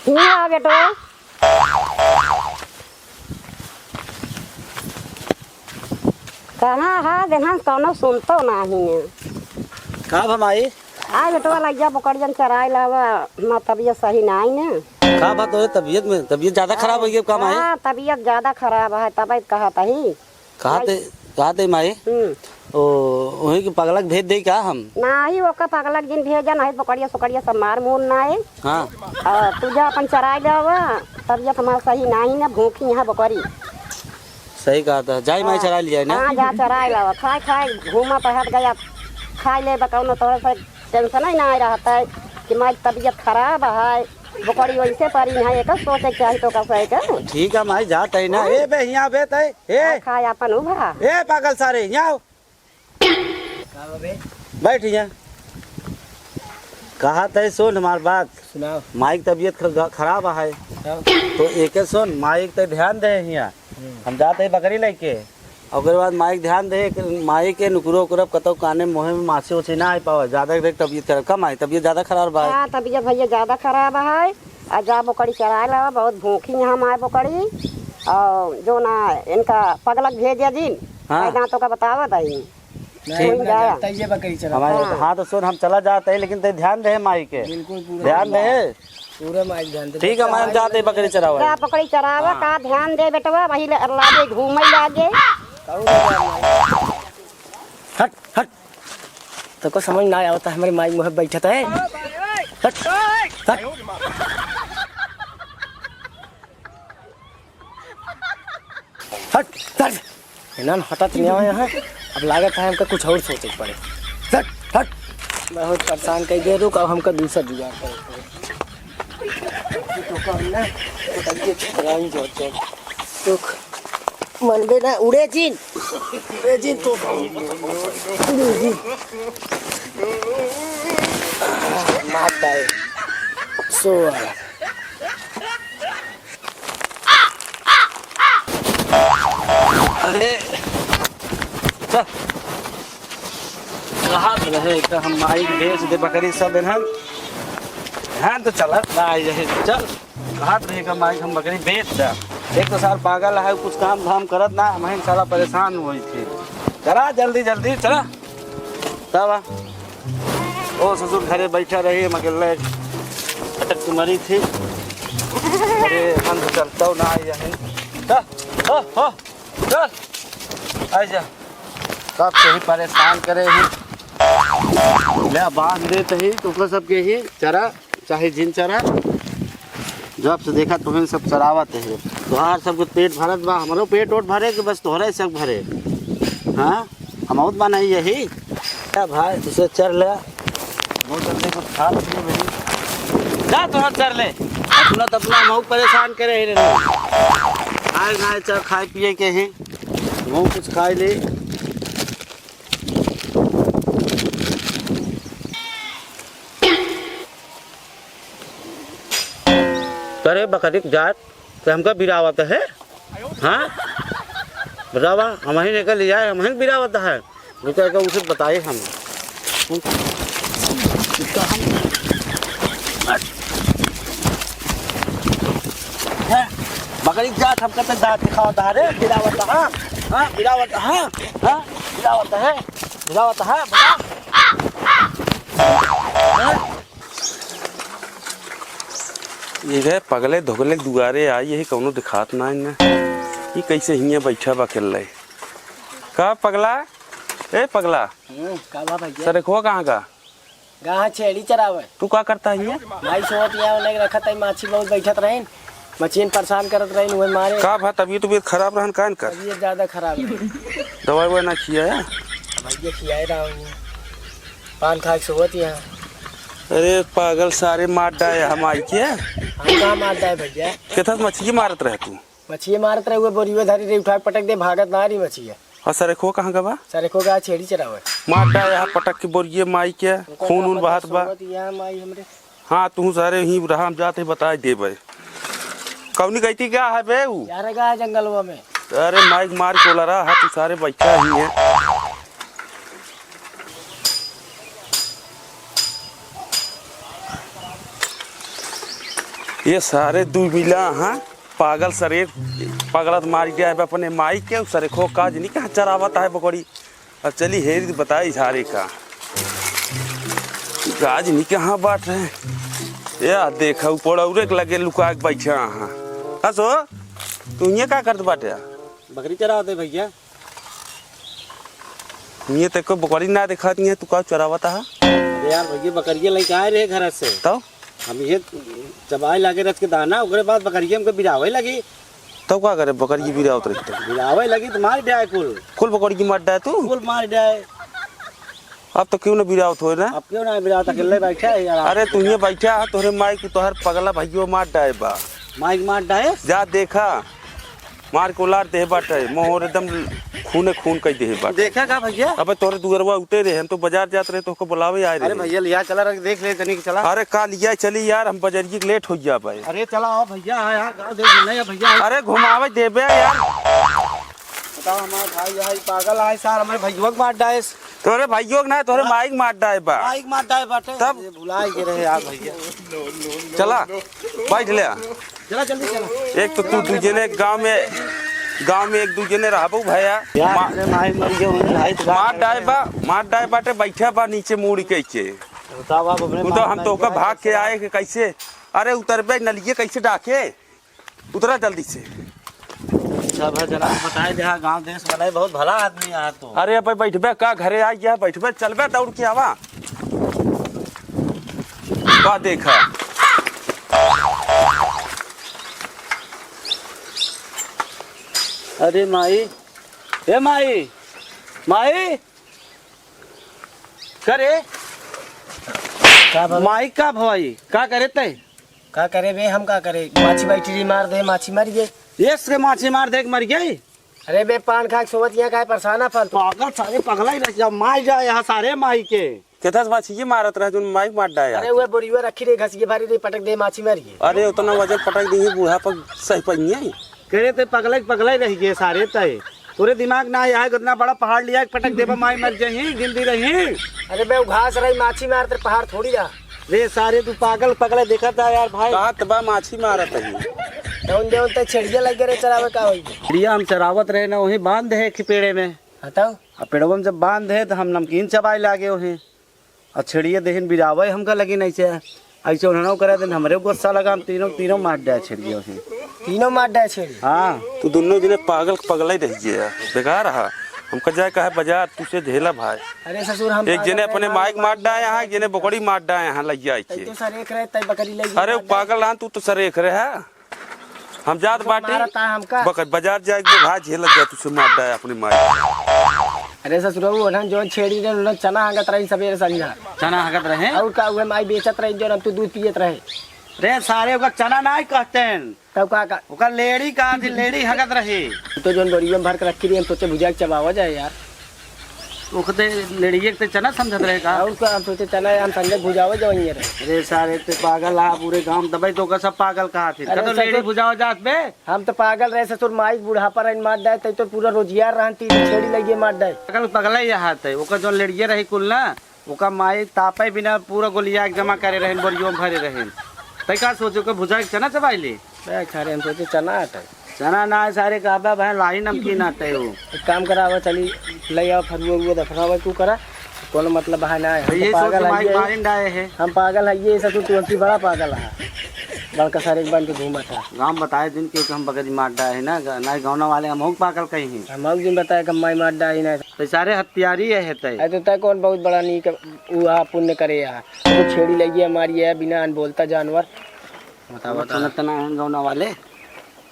आ बेटो कहाँ है देना कौनो सुनतो नहीं है। कहाँ हम आई आ बेटवा लग जा पकड़ियन चराई लावा ना तबीयत सही नहीं ने। कहाँ बात हो तबीयत में तबीयत ज्यादा खराब हो गई काम आई। हाँ तबीयत ज्यादा खराब है तबीयत कहा तही कहाँ थे माई ओ वही की पगलक भेज दे क्या हम नाही ओका पगलक जिन भेजा नहीं पकड़िया सुकड़िया सब मार मूर नाए। हाँ तुझा अपन चराई लावा तबीयत हमारा सही नहीं ना भूखी यहाँ बकरी। सही कहा था जाई माई चरा लिया ना। हाँ जा चराई लावा खाए खाए घूमा पहट गया खाई ले बकौनो तोहरा से टेंशन ही नहीं रहता है कि माई तबीयत खराब है बकरी वैसे परी है एक सोचे चाहिए तो का सही का। ठीक है माई जात है ना ए बे यहाँ बे तय ए खाए अपन उभा ए पागल सारे यहाँ बैठ यहाँ कहा तय सुन हमार बात सुनाओ। माई की तबीयत खराब है तो एक ध्यान माई के ध्यान दे यहाँ हम जाते बकरी लेके और बाद माई ध्यान दे माई के नुकुरो उकुरब कतो काने मोहे में माछी उछी ना आ पावे ज्यादा देख तबीयत खराब कम आई तबीयत ज्यादा खराब है। हाँ तबीयत भैया ज्यादा खराब है और जा बकरी चराए लावा बहुत भूखी यहाँ माए बकरी और जो ना इनका पगलक भेजा जिन दांतों का बतावा दही बकरी चला हमारे हाँ तो सुन हम चला जाते हैं लेकिन ध्यान दे माई के बिल्कुल ध्यान दे पूरा माई ध्यान दे। ठीक है मैं जाते बकरी चरावा क्या पकड़ी चरावा का ध्यान दे बेटवा वही लागे घूमे लागे। हट हट तो को समझ ना आता हमारे माई मुँह बैठता है। हट हट हट हट इन्हों हटत नहीं आया यहाँ अब लागत है हमका कुछ और सोचे पड़े। हट हट बहुत परेशान कर दे रुक अब हमका दूसरा जुगाड़ करे तो मनबे ना उड़े जिन तो मारता है सो अरे चल कहाँ रहे तो हम माई भेज दे बकरी सब हाँ तो चल चल कहाँ रहेगा माई हम बकरी बेच दे एक तो साल पागल है कुछ काम धाम करत ना हम साला परेशान हुई थी चला जल्दी जल्दी चला तब ओ ससुर घरे बैठा रही मगल अटक मरी थी अरे हम तो चलता ना चल आ जा सब ही परेशान करे ही ले बांध देते ही तो सबके ही चरा चाहे जिन चरा जब से देखा तुम्हें सब चरावत है तोहार सबको पेट भरत बा हमारो पेट ओट भरे कि बस तोहरे सब भरे। हाँ हम बहुत बना यही क्या भाई तुझे चर ले बहुत जल्दी कुछ खा ले जा तोहर चर ले अपना तो अपना बहुत परेशान करे ही आए गाय चर खाए पिए के हैं वो कुछ खाए ले करे बकरी जात तो हमका बिरावत है। हाँ बतावा हम ही निकल लिया हम ही बिरावत है रुका का उसे बताए हम बकरी जात हमका तो दांत दिखावता है बिरावत हाँ हाँ बिरावत हाँ हाँ बिरावत है बता ये गए पगले धुगले दुआरे आई यही कौनो दिखात ना इनने ये कैसे हिंगे बैठा बा खेल रहे का पगला ए पगला का बा भैया सर खो कहाँ का गाह छेड़ी चरावे तू का करता है भाई सोत यहाँ उन्हें रखत है माछी बहुत बैठत रहें मछीन परेशान करत रहें वही मारे का भा तबीयत खराब रहन कान कर तबीयत ज्यादा खराब है दवाई ववाई ना खिया है भैया खियाए रहा हूँ पान खा के सोत यहाँ। अरे पागल सारे मार डाए हम आई के हम कहाँ मारता है भैया कितना मछली मारत रहे तू मछली मारत रहे हुए बोरियो धरी रे उठा पटक दे भागत ना रही मछली और सर खो कहाँ का बा सर को गा छेड़ी चरावे मार डाए यहाँ पटक के बोरिए माई के खून उन बहात बा माई हमरे हाँ तू सारे ही रहा हम जाते बता दे भाई कौनी कहती क्या है बे यार गा जंगलवा में अरे माइक मार को ला रहा है तू सारे बैठा ही है ये सारे दू मिला हाँ पागल सरे पगलत मार गया है अपने माई के सरे खो काज नहीं कहाँ चरावता है बकरी। और चली हेरी तो बताई झारे का काज नहीं कहाँ बात है या देखा ऊपर और लगे लुका के बैठा हाँ हसो तू ये क्या करते बाटे बकरी चरा दे भैया। ये तेरे को बकरी ना दिखाती है तू का चरावता है। अरे यार भैया बकरिया लेके आए रहे घर से तो हम ये चबाए लागे रच के दाना ओकरे बाद बकरिया हमको बिरावे लगी। तब क्या करे बकरी की बिरा उतरी तो बिरावे लगी तो मार डाय कुल बकरी की मार डाय तू कुल मार डाय। अब तो क्यों ना बिरावत हो ना अब क्यों ना बिरावत अकेले बैठा है यार। अरे तू ये बैठा है तोहरे माई को तोहर पगला भाइयों मार डाय बा माइक मार डाय जा देखा मार को लार दे बाटे मोहर एकदम खूने खून कई दे बाटे देखा का भैया। अबे तोरे दुगरवा उठे रहे हम तो बाजार जाते रहे तो को बुलावे आए अरे रहे। भैया लिया चला रख देख ले तनिक चला। अरे का लिया चली यार हम बाजारिये के लेट हो गया भाई। अरे चला आओ भैया यार गाँव देख नहीं भैया। अरे घुमावे देबे यार बताओ हमारे भाई यहाँ पागल आए सार हमारे भैया को मार डाय। तोरे भाइयों ना तोरे माइक मार डाय बा माइक मार डाय बाटे तब भुला के रहे यार भैया। चला बैठ ले चला जल्दी चला। एक तो तू दूजे ने गांव में एक दूजे ने रहबो भैया माइक मर गए भाई तो मार डाय बाटे बैठा बा नीचे मुड़ के के बताओ आप अपने तो हम तो का भाग के आए कि कैसे अरे उतरबे नलिए कैसे डाके उतरा जल्दी से। सब है जना बताए जहाँ गांव देश वाला बहुत भला आदमी यहाँ तो। अरे अब बैठबे का घरे आ गया बैठबे चलबे दौड़ के आवा का देखा अरे माई ए माई माई करे माई का भवाई का करे ते का करे बे हम का करे माछी बैठी रही मार दे माछी मर गई। ये से माछी मार देख मर गई। अरे बे पान खा के सोवत यहाँ का परेशाना फल पागल सारे पगला ही रह जा मार जाए यहाँ सारे माई के केथस माछी ये मारत रहे जो माइक मार डाया। अरे वो बोरियो रखी रही घसिए भारी रही पटक दे माछी मर गई। अरे उतना वजन पटक दी बूढ़ा पर सही पहिए करे ते पगला ही रह गए सारे तय तोरे दिमाग ना आया इतना बड़ा पहाड़ लिया पटक देबा माई मर जाही गिनती रही। अरे बे घास रही माछी मारते पहाड़ थोड़ी रहा रे सारे तू पागल पगले देखा था यार भाई। कहा बा माछी मारत है दौन दे तक छेड़िया लग गए चरावे का होई चिड़िया हम चरावत रहे ना वही बांध है पेड़े में बताओ। अब पेड़ों में जब बांध है तो हम नमकीन चबाए लागे वही और छिड़िए देहन बिरावे हमका लगी नहीं से ऐसे उन्होंने करे दिन हमरे गुस्सा लगा हम तीनों मार दिया छिड़िए वही तीनों मार डाय छेड़ी। हाँ तू दोनों जने पागल पगला ही रह गया बेकार रहा हमका जाए कहा बाजार तुझसे झेला भाई। अरे ससुर हम एक जने अपने माइक मार डाए यहाँ जने बकरी मार डाए यहाँ लग जाए तो सर एक रहे तय बकरी लगी। अरे पागल हाँ तू तो सर एक रहे है हम जात बाटी हमका बकर बाजार जाए भाई झेल गया तुझसे मार डाए अपनी माइक। अरे ससुर वो ना जो छेड़ी रे चना हंगत रही सवेरे संझा चना हगत रहे और का हुए माई बेचत रही जो तू दूध पियत रहे। रे सारे ओका चना नहीं कहते हैं तब का ओका लेडी कहा थी लेडी हगत रहे तो जो बोरियो में भर के रखी रही हम सोचे भुजा के चबावा जाए यार ओखते लेडीए के चना समझत रहे का और का हम सोचे चना हम संजय भुजावा जाओ ये रहे। रे सारे ते पागल आ पूरे गांव दबाई तो का सब पागल कहा थे अरे तो सर लेडी तो- बुझाओ जात बे। हम तो पागल रहे ससुर माई बुढ़ापा रही मार डाय तय तो पूरा रोजियार रहती छेड़ी लगी मार डाय। पागल पगला ही यहाँ थे ओका जो लेडीए रही कुल ना ओका माई तापे बिना पूरा गोलिया जमा करे रहे बोरियो में भरे रहे तय का सोचो के भुजा के चना चबाई ले खरे हम सोचे चना आता चना ना सारे कहबा भाई लाई नमकीन आते हो एक काम करावा चली ले आओ फरुआ हुआ दफनावा तू करा कोनो मतलब बहाना है। हम ये तो सोच पागल माई है मारिन डाए है हम पागल है ये ससुर तुलसी बड़ा पागल है बड़का सारे एक बन के घूमा था। गांव बताए दिन क्योंकि हम बकरी मार डाए है ना ना गाँव वाले हम पागल कहीं हैं हम दिन बताया कि माई मार डाई ना तो सारे हथियारी है तय तो तय कौन बहुत बड़ा नहीं हुआ पुण्य करे यहाँ तो छेड़ी लगी हमारी है बिना अनबोलता जानवर बताओ तना गाँव वाले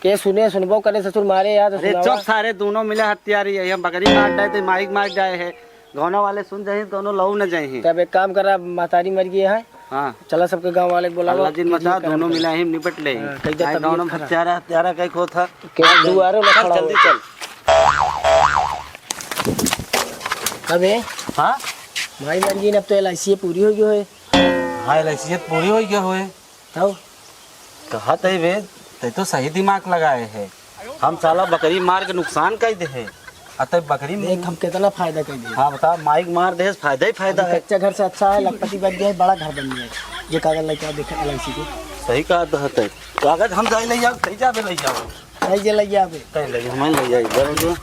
के सुने सुनबो करे ससुर मारे यार अरे चुप सारे दोनों मिले हथियारी है हम बकरी मार डाए तो माइक मार डाए है गाँव वाले सुन जाए दोनों लहू न जाए। तब एक काम करा मातारी मर गई है हाँ चला सबके गांव वाले बोला अल्लाह दिन मचा दोनों मिला ही निपट ले गाँव में हत्यारा कहीं खो था दुआरों में खड़ा जल्दी चल। अबे हाँ भाई मर गई अब तो LIC पूरी हो गई है। हाँ हैसियत पूरी हो गया हुए तब कहा तय वे तय तो सही दिमाग लगाए है हम साला बकरी मार के नुकसान कर दे है अतः बकरी में देख हम कितना फायदा कर दिए। हाँ बता माइक मार दे फायदा ही फायदा है। कच्चा घर से अच्छा है लखपति बन गया है बड़ा घर बन गया है ये कागज लेके आओ देखा LIC के सही कहा तो हते कागज हम जाए ले जाओ सही जाबे ले जाओ नहीं जे लग जाबे कहीं ले हम ले जाए इधर जो